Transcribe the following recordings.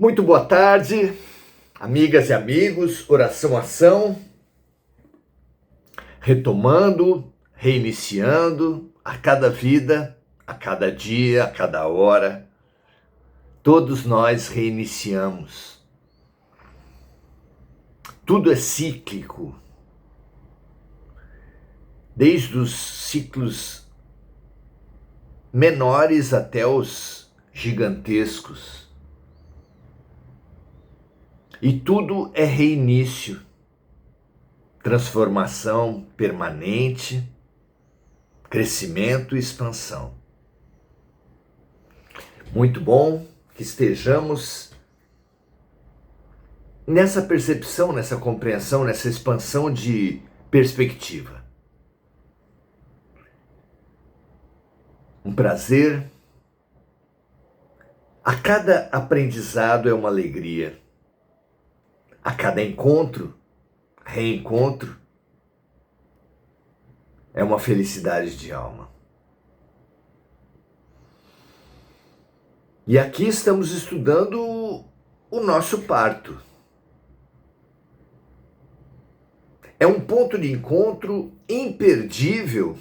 Muito boa tarde, amigas e amigos, oração, ação, retomando, reiniciando a cada vida, a cada dia, a cada hora, todos nós reiniciamos. Tudo é cíclico, desde os ciclos menores até os gigantescos. E tudo é reinício, transformação permanente, crescimento e expansão. Muito bom que estejamos nessa percepção, nessa compreensão, nessa expansão de perspectiva. Um prazer. A cada aprendizado é uma alegria. A cada encontro, reencontro, é uma felicidade de alma. E aqui estamos estudando o nosso parto. É um ponto de encontro imperdível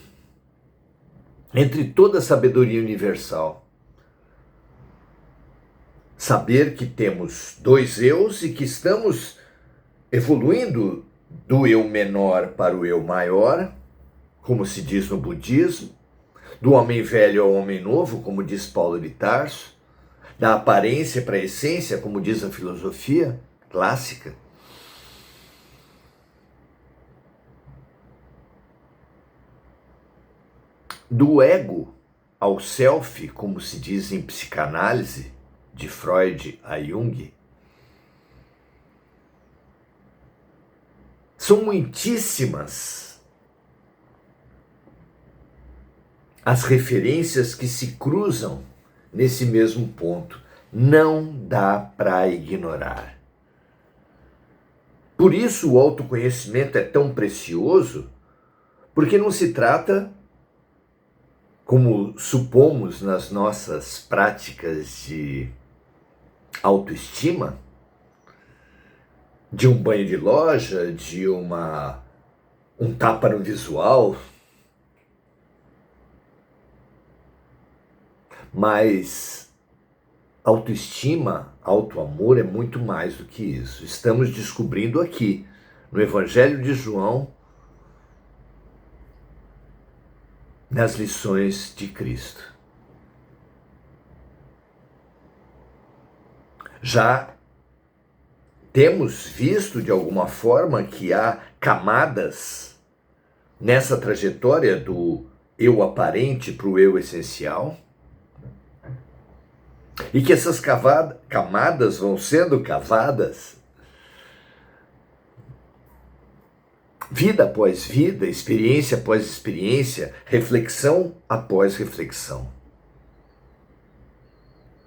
entre toda a sabedoria universal. Saber que temos dois eus e que estamos evoluindo do eu menor para o eu maior, como se diz no budismo, do homem velho ao homem novo, como diz Paulo de Tarso, da aparência para a essência, como diz a filosofia clássica. Do ego ao self, como se diz em psicanálise, de Freud a Jung. São muitíssimas as referências que se cruzam nesse mesmo ponto. Não dá para ignorar. Por isso o autoconhecimento é tão precioso, porque não se trata, como supomos nas nossas práticas de autoestima, de um banho de loja, de um tapa no visual, mas autoestima, autoamor é muito mais do que isso. Estamos descobrindo aqui, no Evangelho de João, nas lições de Cristo. Já temos visto de alguma forma que há camadas nessa trajetória do eu aparente para o eu essencial, e que essas camadas vão sendo cavadas vida após vida, experiência após experiência, reflexão após reflexão.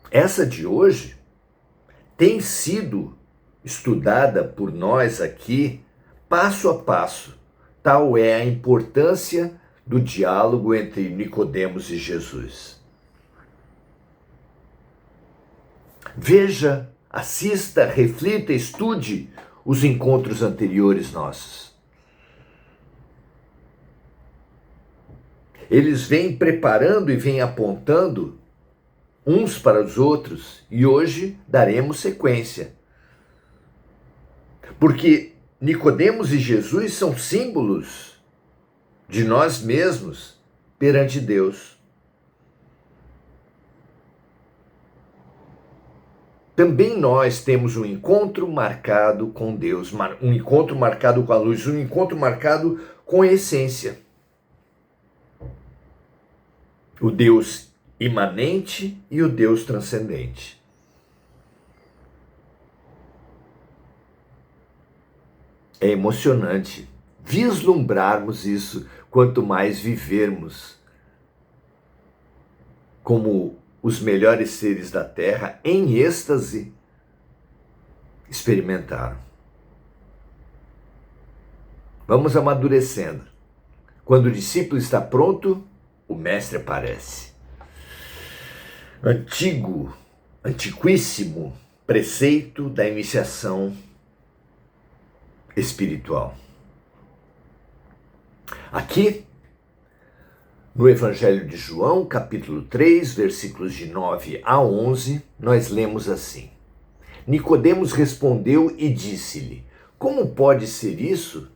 Essa de hoje tem sido estudada por nós aqui passo a passo. Tal é a importância do diálogo entre Nicodemos e Jesus. Veja, assista, reflita, estude os encontros anteriores nossos. Eles vêm preparando e vêm apontando uns para os outros, e hoje daremos sequência. Porque Nicodemos e Jesus são símbolos de nós mesmos perante Deus. Também nós temos um encontro marcado com Deus, um encontro marcado com a luz, um encontro marcado com a essência. O Deus imanente e o Deus transcendente. É emocionante vislumbrarmos isso, quanto mais vivermos como os melhores seres da Terra em êxtase experimentaram. Vamos amadurecendo. Quando o discípulo está pronto, o mestre aparece. Antiquíssimo preceito da iniciação espiritual. Aqui, no Evangelho de João, capítulo 3, versículos de 9 a 11, nós lemos assim: Nicodemos respondeu e disse-lhe: Como pode ser isso?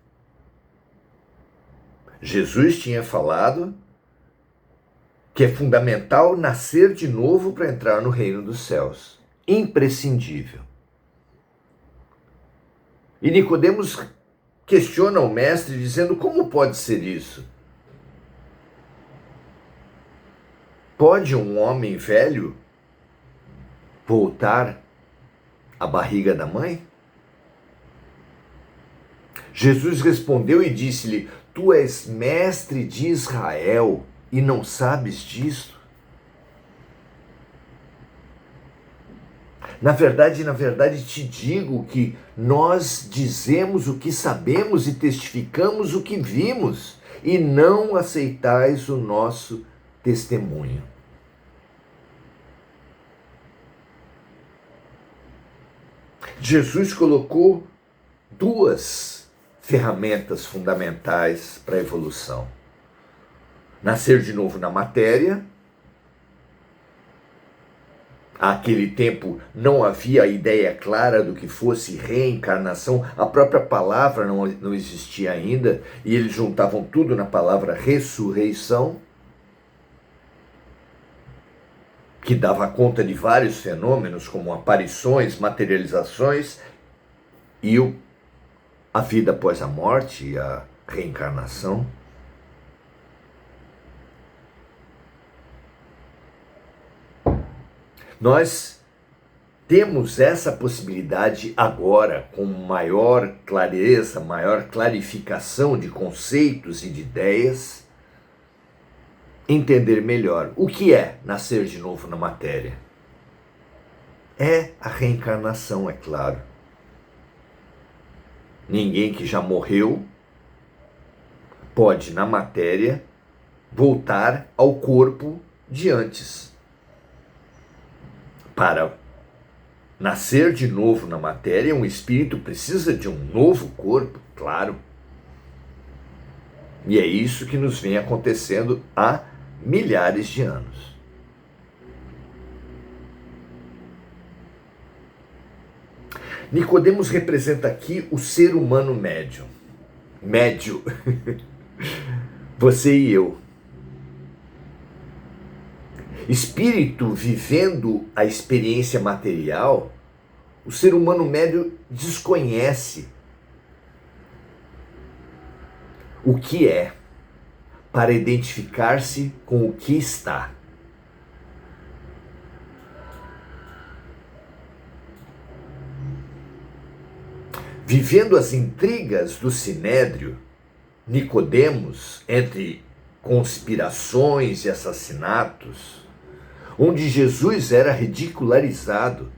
Jesus tinha falado que é fundamental nascer de novo para entrar no reino dos céus. Imprescindível. E Nicodemos questiona o mestre dizendo: como pode ser isso? Pode um homem velho voltar à barriga da mãe? Jesus respondeu e disse-lhe: Tu és mestre de Israel e não sabes disso? Na verdade te digo que nós dizemos o que sabemos e testificamos o que vimos, e não aceitais o nosso testemunho. Jesus colocou duas ferramentas fundamentais para a evolução: nascer de novo na matéria. Naquele tempo não havia a ideia clara do que fosse reencarnação, a própria palavra não existia ainda, e eles juntavam tudo na palavra ressurreição, que dava conta de vários fenômenos, como aparições, materializações, e a vida após a morte e a reencarnação. Nós temos essa possibilidade agora, com maior clareza, maior clarificação de conceitos e de ideias, entender melhor o que é nascer de novo na matéria. É a reencarnação, é claro. Ninguém que já morreu pode, na matéria, voltar ao corpo de antes. Para nascer de novo na matéria, um espírito precisa de um novo corpo, claro. E é isso que nos vem acontecendo há milhares de anos. Nicodemos representa aqui o ser humano médio. Médio. Você e eu. Espírito vivendo a experiência material, o ser humano médio desconhece o que é para identificar-se com o que está. Vivendo as intrigas do sinédrio, Nicodemos, entre conspirações e assassinatos, onde Jesus era ridicularizado,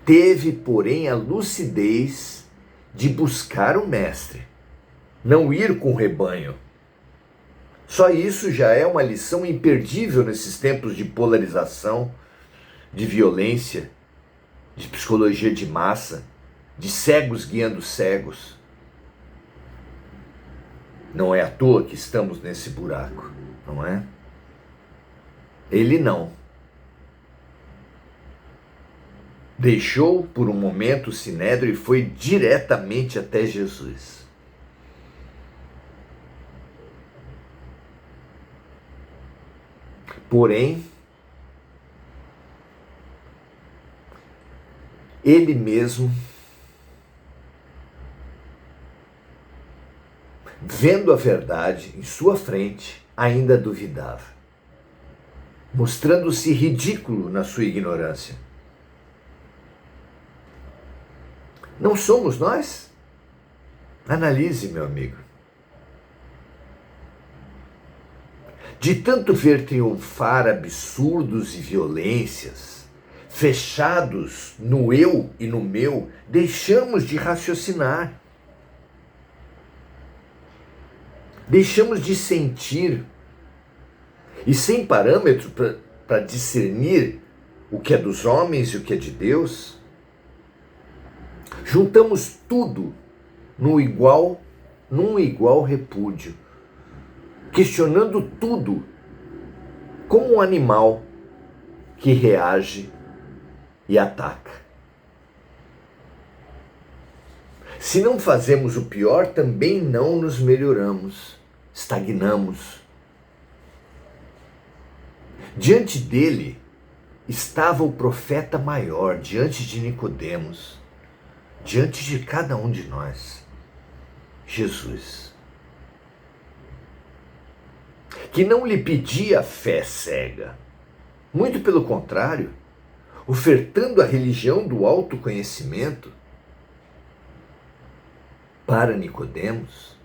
teve, porém, a lucidez de buscar o mestre, não ir com o rebanho. Só isso já é uma lição imperdível nesses tempos de polarização, de violência, de psicologia de massa, de cegos guiando cegos. Não é à toa que estamos nesse buraco, não é? Ele não. Deixou por um momento o sinédrio e foi diretamente até Jesus. Porém, ele mesmo, vendo a verdade em sua frente, ainda duvidava, mostrando-se ridículo na sua ignorância. Não somos nós? Analise, meu amigo. De tanto ver triunfar absurdos e violências, fechados no eu e no meu, deixamos de raciocinar. Deixamos de sentir. E sem parâmetro para discernir o que é dos homens e o que é de Deus, juntamos tudo num igual repúdio, questionando tudo como um animal que reage e ataca. Se não fazemos o pior, também não nos melhoramos, estagnamos. Diante dele estava o profeta maior, diante de Nicodemos, diante de cada um de nós, Jesus, que não lhe pedia fé cega, muito pelo contrário, ofertando a religião do autoconhecimento para Nicodemos,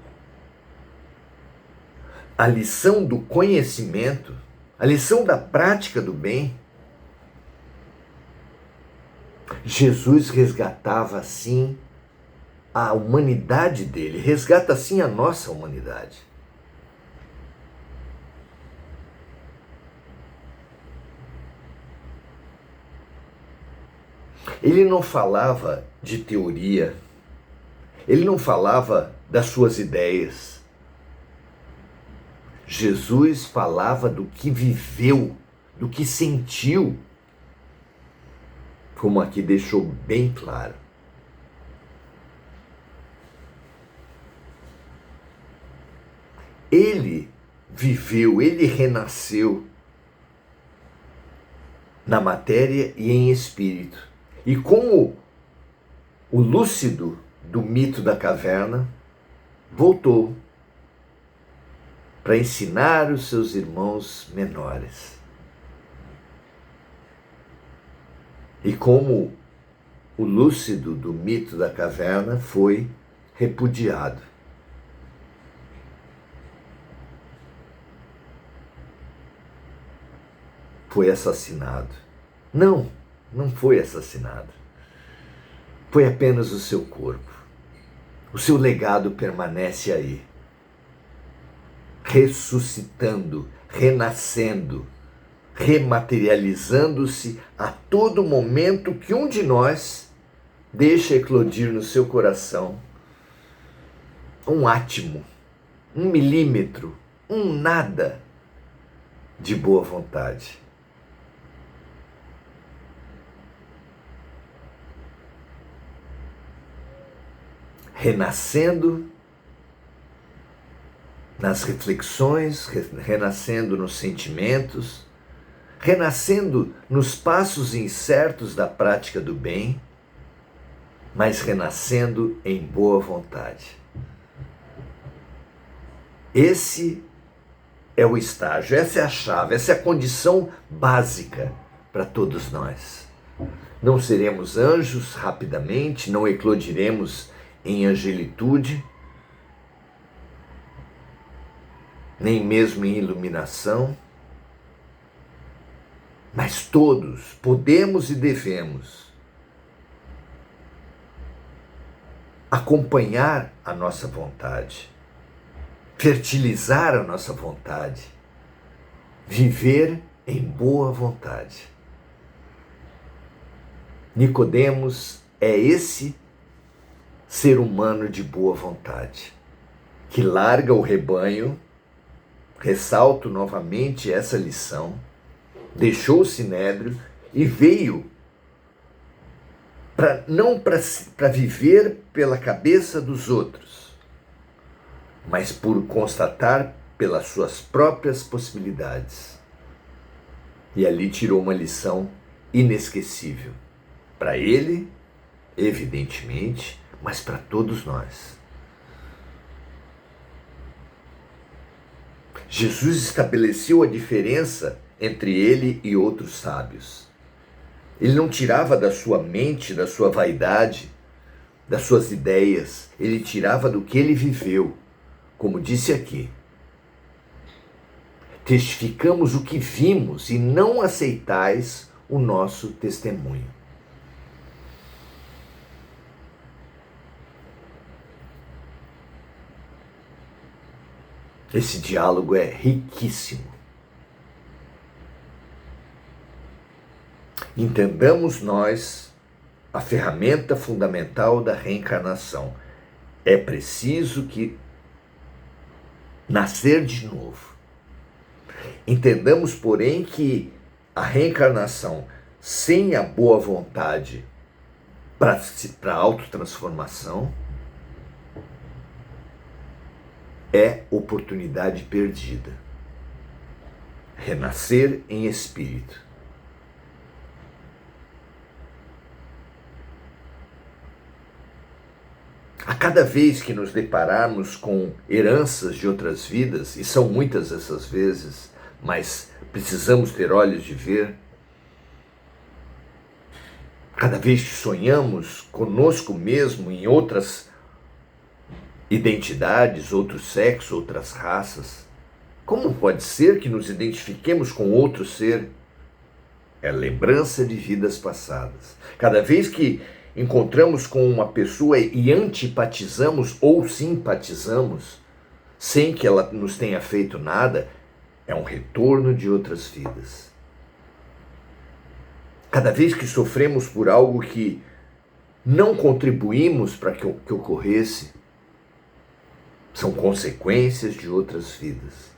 a lição do conhecimento, a lição da prática do bem. Jesus resgatava assim a humanidade dele, resgata assim a nossa humanidade. Ele não falava de teoria, ele não falava das suas ideias. Jesus falava do que viveu, do que sentiu, como aqui deixou bem claro. Ele viveu, ele renasceu na matéria e em espírito. E como o lúcido do mito da caverna, voltou para ensinar os seus irmãos menores. E como o lúcido do mito da caverna foi repudiado. Foi assassinado. Não foi assassinado. Foi apenas o seu corpo. O seu legado permanece aí, ressuscitando, renascendo, rematerializando-se a todo momento que um de nós deixa eclodir no seu coração um átimo, um milímetro, um nada de boa vontade. Renascendo nas reflexões, renascendo nos sentimentos, renascendo nos passos incertos da prática do bem, mas renascendo em boa vontade. Esse é o estágio, essa é a chave, essa é a condição básica para todos nós. Não seremos anjos rapidamente, não eclodiremos em angelitude, nem mesmo em iluminação, mas todos podemos e devemos acompanhar a nossa vontade, fertilizar a nossa vontade, viver em boa vontade. Nicodemos é esse ser humano de boa vontade, que larga o rebanho, ressalto novamente essa lição, deixou o sinédrio e veio não para viver pela cabeça dos outros, mas por constatar pelas suas próprias possibilidades. E ali tirou uma lição inesquecível, para ele, evidentemente, mas para todos nós. Jesus estabeleceu a diferença entre ele e outros sábios. Ele não tirava da sua mente, da sua vaidade, das suas ideias, ele tirava do que ele viveu, como disse aqui. Testificamos o que vimos e não aceitais o nosso testemunho. Esse diálogo é riquíssimo. Entendamos nós a ferramenta fundamental da reencarnação. É preciso que nascer de novo. Entendamos, porém, que a reencarnação sem a boa vontade para a autotransformação é oportunidade perdida. Renascer em espírito. A cada vez que nos depararmos com heranças de outras vidas, e são muitas essas vezes, mas precisamos ter olhos de ver, cada vez que sonhamos conosco mesmo em outras identidades, outros sexos, outras raças, como pode ser que nos identifiquemos com outro ser? É lembrança de vidas passadas. Cada vez que encontramos com uma pessoa e antipatizamos ou simpatizamos, sem que ela nos tenha feito nada, é um retorno de outras vidas. Cada vez que sofremos por algo que não contribuímos para que ocorresse, são consequências de outras vidas.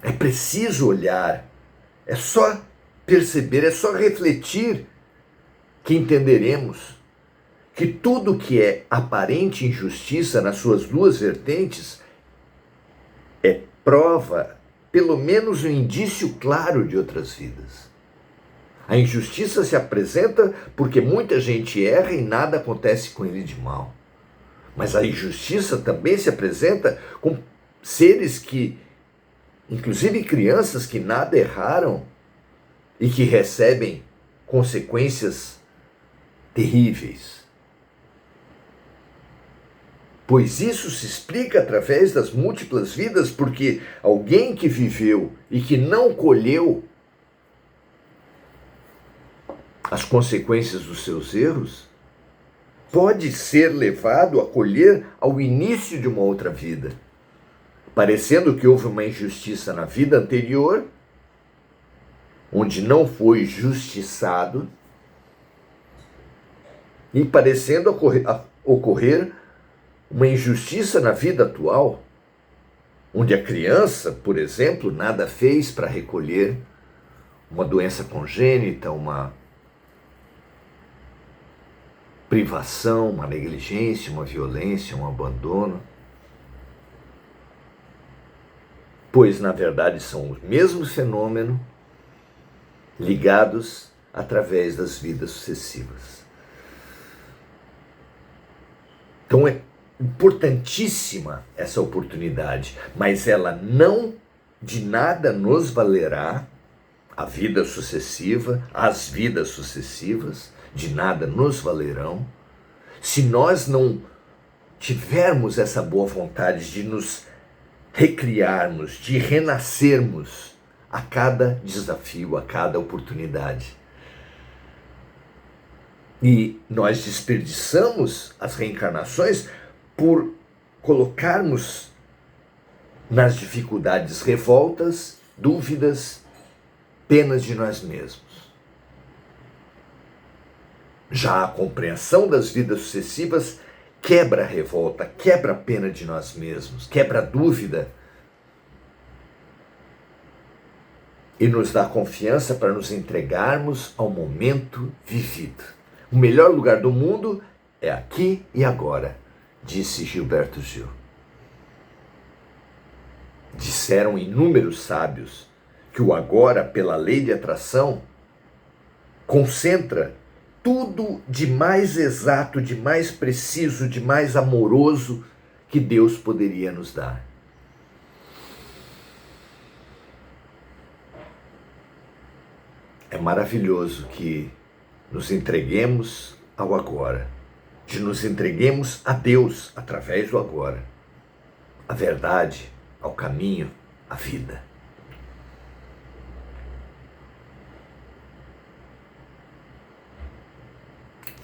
É preciso olhar, é só perceber, é só refletir que entenderemos que tudo que é aparente injustiça nas suas duas vertentes é prova, pelo menos um indício claro de outras vidas. A injustiça se apresenta porque muita gente erra e nada acontece com ele de mal. Mas a injustiça também se apresenta com seres que, inclusive crianças que nada erraram e que recebem consequências terríveis. Pois isso se explica através das múltiplas vidas, porque alguém que viveu e que não colheu as consequências dos seus erros pode ser levado a colher ao início de uma outra vida, parecendo que houve uma injustiça na vida anterior, onde não foi justiçado, e parecendo ocorrer uma injustiça na vida atual, onde a criança, por exemplo, nada fez para recolher uma doença congênita, uma privação, uma negligência, uma violência, um abandono. Pois, na verdade, são os mesmos fenômenos ligados através das vidas sucessivas. Então é importantíssima essa oportunidade, mas ela não de nada nos valerá, a vida sucessiva, as vidas sucessivas, de nada nos valerão, se nós não tivermos essa boa vontade de nos recriarmos, de renascermos a cada desafio, a cada oportunidade. E nós desperdiçamos as reencarnações por colocarmos nas dificuldades revoltas, dúvidas, penas de nós mesmos. Já a compreensão das vidas sucessivas quebra a revolta, quebra a pena de nós mesmos, quebra a dúvida e nos dá confiança para nos entregarmos ao momento vivido. O melhor lugar do mundo é aqui e agora, disse Gilberto Gil. Disseram inúmeros sábios que o agora, pela lei de atração, concentra tudo de mais exato, de mais preciso, de mais amoroso que Deus poderia nos dar. É maravilhoso que nos entreguemos ao agora, de nos entreguemos a Deus através do agora, a verdade, ao caminho, à vida.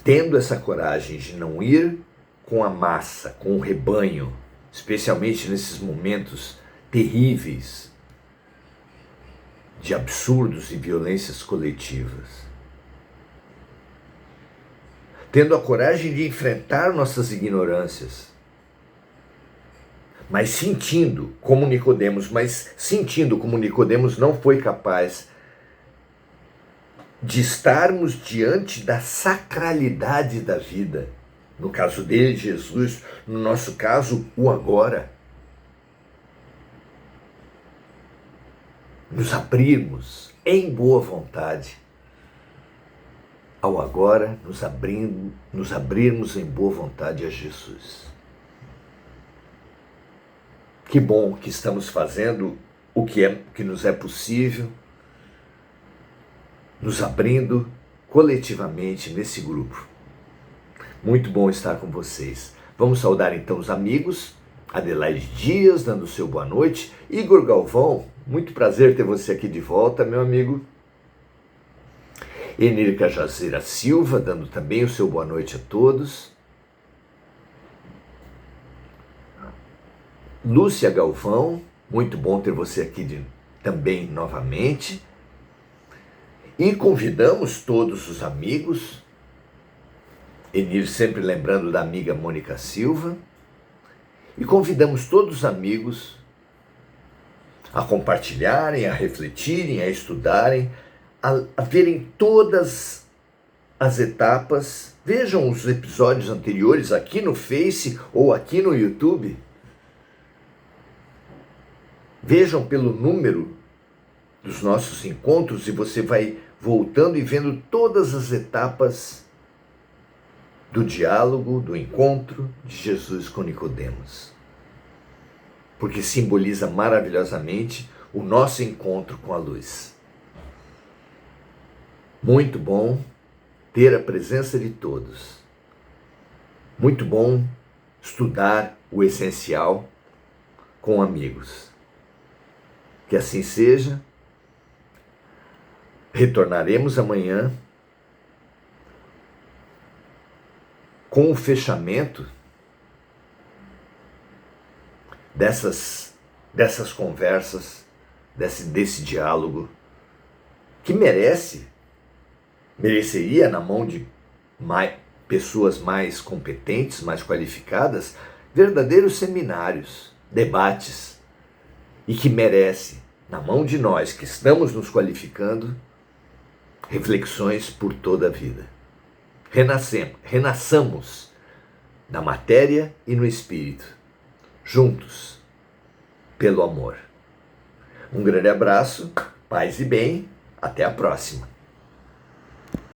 Tendo essa coragem de não ir com a massa, com o rebanho, especialmente nesses momentos terríveis, de absurdos e violências coletivas. Tendo a coragem de enfrentar nossas ignorâncias, mas sentindo como Nicodemos não foi capaz de estarmos diante da sacralidade da vida. No caso dele, Jesus, no nosso caso, o agora. Nos abrirmos em boa vontade ao agora, nos abrirmos em boa vontade a Jesus. Que bom que estamos fazendo o que nos é possível, nos abrindo coletivamente nesse grupo. Muito bom estar com vocês. Vamos saudar então os amigos. Adelaide Dias, dando o seu boa noite. Igor Galvão, muito prazer ter você aqui de volta, meu amigo. Enir Cajazeira Silva, dando também o seu boa noite a todos. Lúcia Galvão, muito bom ter você aqui também novamente. E convidamos todos os amigos, Enir sempre lembrando da amiga Mônica Silva, e convidamos todos os amigos a compartilharem, a refletirem, a estudarem, a verem todas as etapas. Vejam os episódios anteriores aqui no Face ou aqui no YouTube. Vejam pelo número dos nossos encontros e você vai voltando e vendo todas as etapas do diálogo, do encontro de Jesus com Nicodemos. Porque simboliza maravilhosamente o nosso encontro com a luz. Muito bom ter a presença de todos. Muito bom estudar o essencial com amigos. Que assim seja. Retornaremos amanhã com o fechamento dessas conversas, desse diálogo, que mereceria na mão de pessoas mais competentes, mais qualificadas, verdadeiros seminários, debates, e que merece, na mão de nós que estamos nos qualificando, reflexões por toda a vida. Renasçamos na matéria e no espírito, juntos, pelo amor. Um grande abraço, paz e bem, até a próxima.